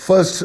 1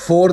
4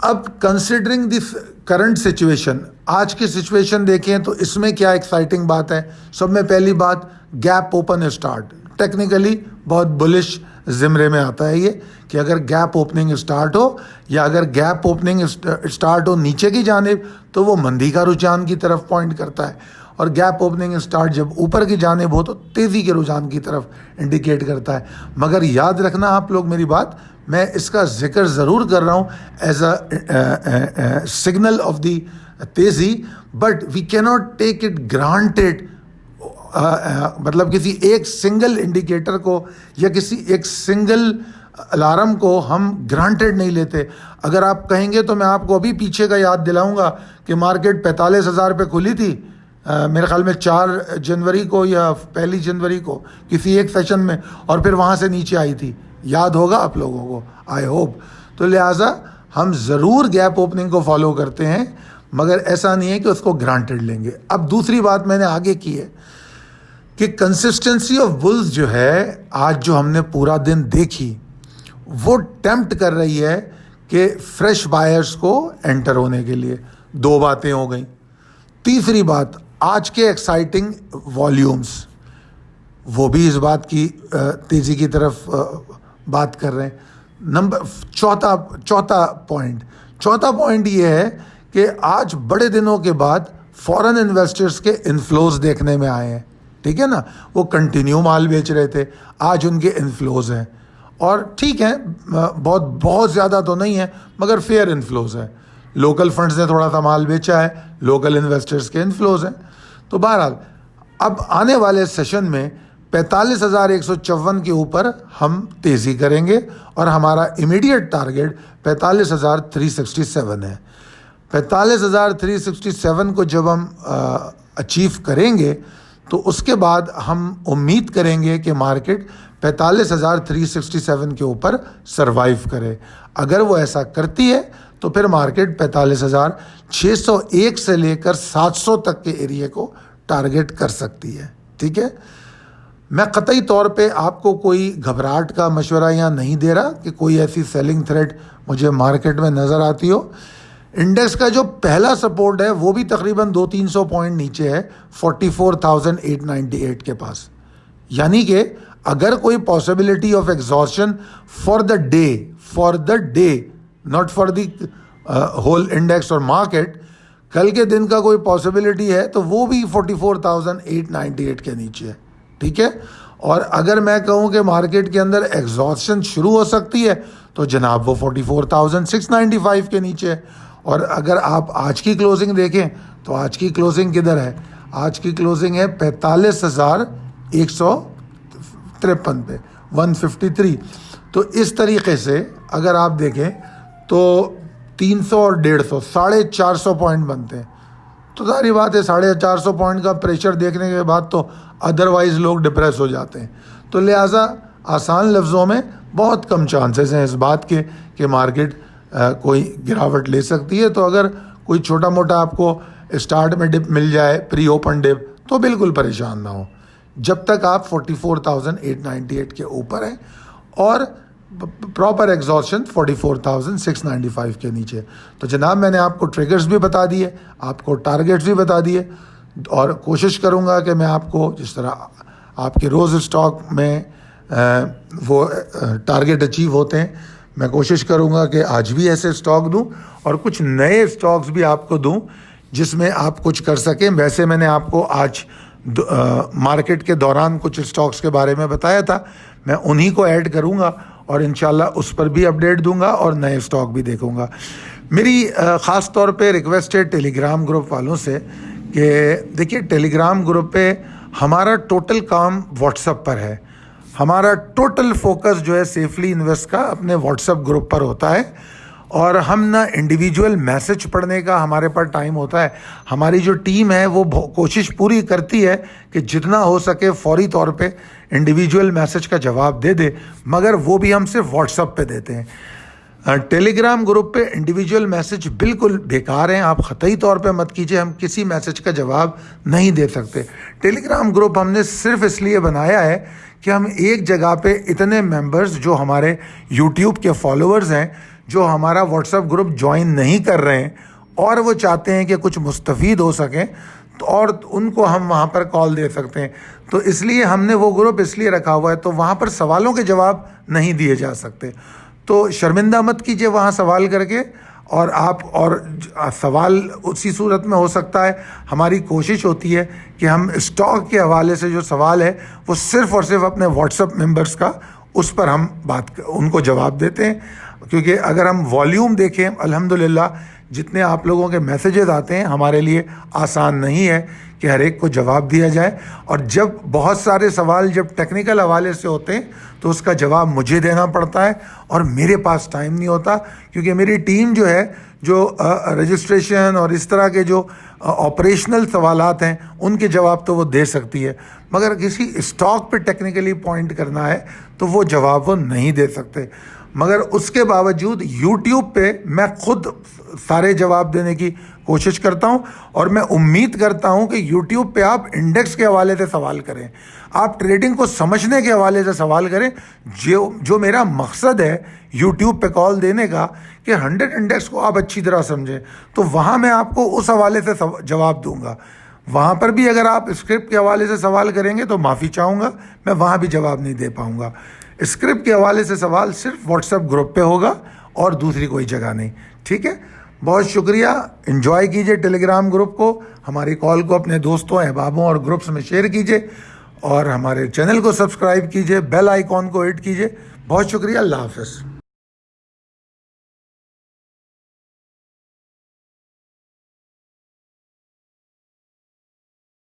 اب considering this current situation, آج کی سچویشن دیکھیں تو اس میں کیا ایکسائٹنگ بات ہے؟ سب میں پہلی بات، گیپ اوپن اسٹارٹ، ٹیکنیکلی بہت بلش زمرے میں آتا ہے یہ کہ اگر گیپ اوپننگ اسٹارٹ ہو یا اگر گیپ اوپننگ اسٹارٹ ہو نیچے کی جانب تو وہ مندی کا رجحان کی طرف پوائنٹ کرتا ہے، اور گیپ اوپننگ اسٹارٹ جب اوپر کی جانب ہو تو تیزی کے رجحان کی طرف انڈیکیٹ کرتا ہے۔ مگر یاد رکھنا آپ لوگ میری بات، میں اس کا ذکر ضرور کر رہا ہوں as a signal of the تیزی، بٹ وی کی ناٹ ٹیک اٹ گرانٹیڈ، مطلب کسی ایک سنگل انڈیکیٹر کو یا کسی ایک سنگل الارم کو ہم گرانٹیڈ نہیں لیتے۔ اگر آپ کہیں گے تو میں آپ کو ابھی پیچھے کا یاد دلاؤں گا کہ مارکیٹ 45,000 پہ کھلی تھی میرے خیال میں 4 جنوری کو یا 1 جنوری کو کسی ایک سیشن میں، اور پھر وہاں سے نیچے آئی تھی، یاد ہوگا آپ لوگوں کو آئی ہوپ۔ تو لہٰذا ہم ضرور گیپ اوپننگ کو فالو کرتے ہیں، مگر ایسا نہیں ہے کہ اس کو گرانٹیڈ لیں گے۔ اب دوسری بات میں نے آگے کی ہے کہ کنسسٹنسی آف بلز جو ہے آج جو ہم نے پورا دن دیکھی وہ ٹیمپٹ کر رہی ہے کہ فریش بائرز کو انٹر ہونے کے لیے۔ 2 باتیں ہو گئیں۔ تیسری بات، آج کے ایکسائٹنگ والیومز وہ بھی اس بات کی تیزی کی طرف بات کر رہے ہیں۔ چوتھا پوائنٹ یہ ہے کہ آج بڑے دنوں کے بعد فورن انویسٹرز کے انفلوز دیکھنے میں آئے ہیں، ٹھیک ہے نا؟ وہ کنٹینیو مال بیچ رہے تھے، آج ان کے انفلوز ہیں، اور ٹھیک ہے بہت زیادہ تو نہیں ہے مگر فیئر انفلوز ہے۔ لوکل فنڈز نے تھوڑا سا مال بیچا ہے، لوکل انویسٹرز کے انفلوز ہیں۔ تو بہرحال اب آنے والے سیشن میں 45,154 کے اوپر ہم تیزی کریں گے، اور ہمارا امیڈیٹ ٹارگیٹ 45,367 ہے۔ 45,367 کو جب ہم اچیو کریں گے تو اس کے بعد ہم امید کریں گے کہ مارکیٹ 45,367 کے اوپر سروائیو کرے۔ اگر وہ ایسا کرتی ہے تو پھر مارکیٹ 45,601 سے لے کر 700 تک کے ایریے کو ٹارگیٹ کر سکتی ہے، ٹھیک ہے؟ میں قطعی طور پہ آپ کو کوئی گھبراہٹ کا مشورہ یہاں نہیں دے رہا کہ کوئی ایسی سیلنگ تھریٹ مجھے مارکیٹ میں نظر آتی ہو۔ انڈیکس کا جو پہلا سپورٹ ہے وہ بھی تقریباً 200-300 پوائنٹ نیچے ہے 44,898 کے پاس، یعنی کہ اگر کوئی possibility of exhaustion for the day not for the whole index اور مارکیٹ، کل کے دن کا کوئی پاسبلٹی ہے تو وہ بھی 44,898 کے نیچے ہے، ٹھیک ہے؟ اور اگر میں کہوں کہ مارکیٹ کے اندر ایگزاسشن شروع ہو سکتی ہے تو جناب وہ 44,695 کے نیچے ہے۔ اور اگر آپ آج کی کلوزنگ دیکھیں تو آج کی کلوزنگ کدھر ہے؟ آج کی کلوزنگ ہے 45,153 پہ 153۔ تو اس طریقے سے اگر آپ دیکھیں تو 300 اور 150 450 پوائنٹ بنتے ہیں، تو ظاہری بات ہے 450 پوائنٹ کا پریشر دیکھنے کے بعد تو ادروائز لوگ ڈپریس ہو جاتے ہیں۔ تو لہٰذا آسان لفظوں میں بہت کم چانسز ہیں اس بات کے کہ مارکیٹ کوئی گراوٹ لے سکتی ہے۔ تو اگر کوئی چھوٹا موٹا آپ کو اسٹارٹ میں ڈپ مل جائے، پری اوپن ڈپ، تو بالکل پریشان نہ ہو جب تک آپ 44,898 کے اوپر ہیں اور پراپر ایگزاسشن 44,695 کے نیچے۔ تو جناب میں نے آپ کو ٹریگرز بھی بتا دیے، آپ کو ٹارگیٹس بھی بتا دیے، اور کوشش کروں گا کہ میں آپ کو جس طرح آپ کے روز اسٹاک میں وہ ٹارگیٹ اچیو ہوتے ہیں، میں کوشش کروں گا کہ آج بھی ایسے اسٹاک دوں اور کچھ نئے اسٹاکس بھی آپ کو دوں جس میں آپ کچھ کر سکیں۔ ویسے میں نے آپ کو آج مارکیٹ کے دوران کچھ اسٹاکس کے بارے میں بتایا تھا، میں انہی کو ایڈ کروں گا اور انشاءاللہ اس پر بھی اپڈیٹ دوں گا اور نئے اسٹاک بھی دیکھوں گا۔ میری خاص طور پہ ریکویسٹ ہے ٹیلی گرام گروپ والوں سے کہ دیکھیے ٹیلی گرام گروپ پہ ہمارا ٹوٹل کام واٹس ایپ پر ہے، ہمارا ٹوٹل فوکس جو ہے سیفلی انویسٹ کا اپنے واٹس ایپ گروپ پر ہوتا ہے، اور ہم نہ انڈیویجول میسج پڑھنے کا ہمارے پاس ٹائم ہوتا ہے۔ ہماری جو ٹیم ہے وہ کوشش پوری کرتی ہے کہ جتنا ہو سکے فوری طور پہ انڈیویجول میسج کا جواب دے دے، مگر وہ بھی ہم صرف واٹس ایپ پہ دیتے ہیں۔ ٹیلی گرام گروپ پہ انڈیویجول میسج بالکل بیکار ہیں، آپ قطعی طور پہ مت کیجیے، ہم کسی میسج کا جواب نہیں دے سکتے۔ ٹیلی گرام گروپ ہم نے صرف اس لیے بنایا ہے کہ ہم ایک جگہ پہ اتنے ممبرز جو ہمارے یوٹیوب کے فالوورز ہیں، جو ہمارا واٹس ایپ گروپ جوائن نہیں کر رہے ہیں اور وہ چاہتے ہیں کہ کچھ مستفید ہو سکیں تو اور ان کو ہم وہاں پر کال دے سکتے ہیں. تو اس لیے ہم نے وہ گروپ اس لیے رکھا ہوا ہے, تو وہاں پر سوالوں کے جواب نہیں دیے جا سکتے. تو شرمندہ مت کیجیے وہاں سوال کر کے, اور آپ اور سوال اسی صورت میں ہو سکتا ہے. ہماری کوشش ہوتی ہے کہ ہم اسٹاک کے حوالے سے جو سوال ہے وہ صرف اور صرف اپنے واٹس ایپ ممبرس کا اس پر ہم ان کو جواب دیتے ہیں, کیونکہ اگر ہم والیوم دیکھیں الحمدللہ جتنے آپ لوگوں کے میسیجز آتے ہیں ہمارے لیے آسان نہیں ہے کہ ہر ایک کو جواب دیا جائے. اور جب بہت سارے سوال جب ٹیکنیکل حوالے سے ہوتے ہیں تو اس کا جواب مجھے دینا پڑتا ہے اور میرے پاس ٹائم نہیں ہوتا, کیونکہ میری ٹیم جو ہے جو رجسٹریشن اور اس طرح کے جو آپریشنل سوالات ہیں ان کے جواب تو وہ دے سکتی ہے, مگر کسی اسٹاک پہ ٹیکنیکلی پوائنٹ کرنا ہے تو وہ جواب وہ نہیں دے سکتے. مگر اس کے باوجود یوٹیوب پہ میں خود سارے جواب دینے کی کوشش کرتا ہوں, اور میں امید کرتا ہوں کہ یوٹیوب پہ آپ انڈیکس کے حوالے سے سوال کریں, آپ ٹریڈنگ کو سمجھنے کے حوالے سے سوال کریں. جو میرا مقصد ہے یوٹیوب پہ کال دینے کا کہ 100 انڈیکس کو آپ اچھی طرح سمجھیں, تو وہاں میں آپ کو اس حوالے سے جواب دوں گا. وہاں پر بھی اگر آپ اسکرپٹ کے حوالے سے سوال کریں گے تو معافی چاہوں گا, میں وہاں بھی جواب نہیں دے پاؤں گا. اسکرپٹ کے حوالے سے سوال صرف واٹس ایپ گروپ پہ ہوگا اور دوسری کوئی جگہ نہیں. ٹھیک ہے, بہت شکریہ. انجوائے کیجئے ٹیلی گرام گروپ کو, ہماری کال کو اپنے دوستوں احبابوں اور گروپس میں شیئر کیجئے, اور ہمارے چینل کو سبسکرائب کیجئے, بیل آئیکن کو ہٹ کیجئے. بہت شکریہ, اللہ حافظ.